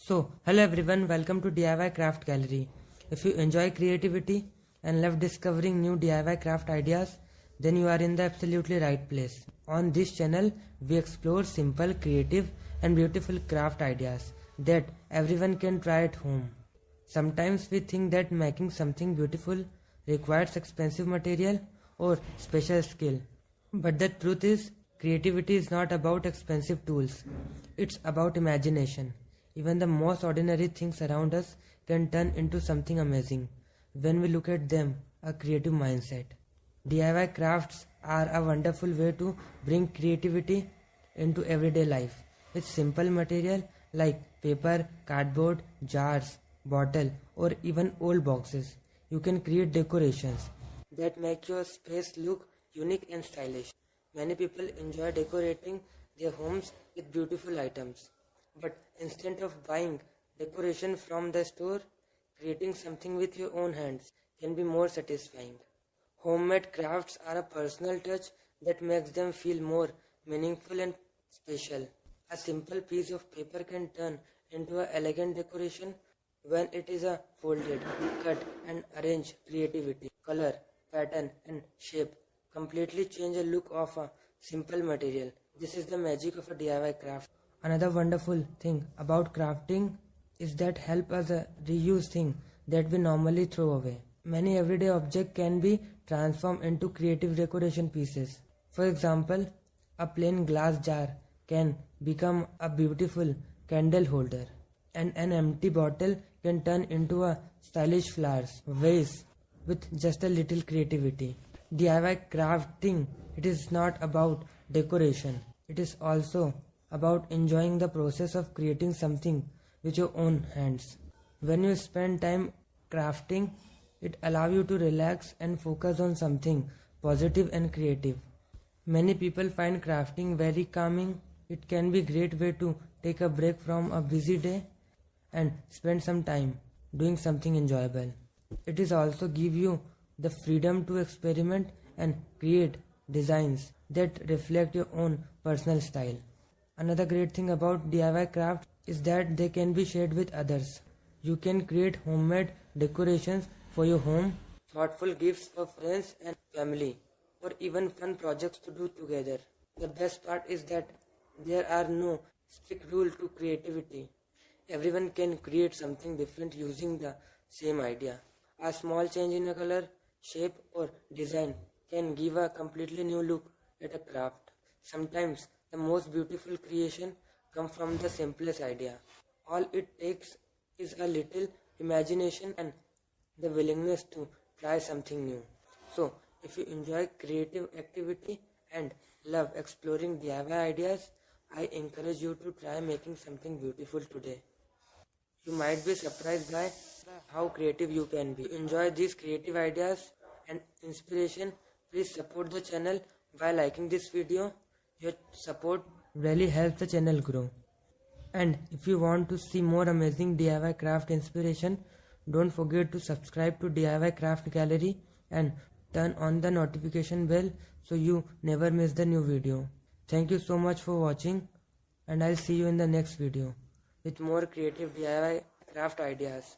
Hello everyone, welcome to DIY Craft Gallery. If you enjoy creativity and love discovering new DIY craft ideas, then you are in the absolutely right place. On this channel, we explore simple, creative and beautiful craft ideas that everyone can try at home. Sometimes we think that making something beautiful requires expensive material or special skill. But the truth is, creativity is not about expensive tools. It's about imagination. Even the most ordinary things around us can turn into something amazing when we look at them a creative mindset. DIY crafts are a wonderful way to bring creativity into everyday life. With simple material like paper, cardboard, jars, bottle or even old boxes, you can create decorations that make your space look unique and stylish. Many people enjoy decorating their homes with beautiful items. But instead of buying decoration from the store, creating something with your own hands can be more satisfying. Homemade crafts are a personal touch that makes them feel more meaningful and special. A simple piece of paper can turn into an elegant decoration when it is folded, cut and arranged. Creativity, color, pattern and shape completely change the look of a simple material. This is the magic of a DIY craft. Another wonderful thing about crafting is that help us reuse things that we normally throw away. Many everyday objects can be transformed into creative decoration pieces. For example, a plain glass jar can become a beautiful candle holder, and an empty bottle can turn into a stylish flowers vase with just a little creativity. DIY crafting, it is not about decoration. It is also about enjoying the process of creating something with your own hands. When you spend time crafting, it allows you to relax and focus on something positive and creative. Many people find crafting very calming. It can be a great way to take a break from a busy day and spend some time doing something enjoyable. It is also give you the freedom to experiment and create designs that reflect your own personal style. Another great thing about DIY craft is that they can be shared with others. You can create homemade decorations for your home, thoughtful gifts for friends and family, or even fun projects to do together. The best part is that there are no strict rules to creativity. Everyone can create something different using the same idea. A small change in a color, shape or design can give a completely new look at a craft. Sometimes the most beautiful creation come from the simplest idea. All it takes is a little imagination and the willingness to try something new. So, if you enjoy creative activity and love exploring DIY ideas, I encourage you to try making something beautiful today. You might be surprised by how creative you can be. If you enjoy these creative ideas and inspiration, please support the channel by liking this video. Your support really helps the channel grow. And if you want to see more amazing DIY craft inspiration, don't forget to subscribe to DIY Craft Gallery and turn on the notification bell so you never miss the new video. Thank you so much for watching, and I'll see you in the next video with more creative DIY craft ideas.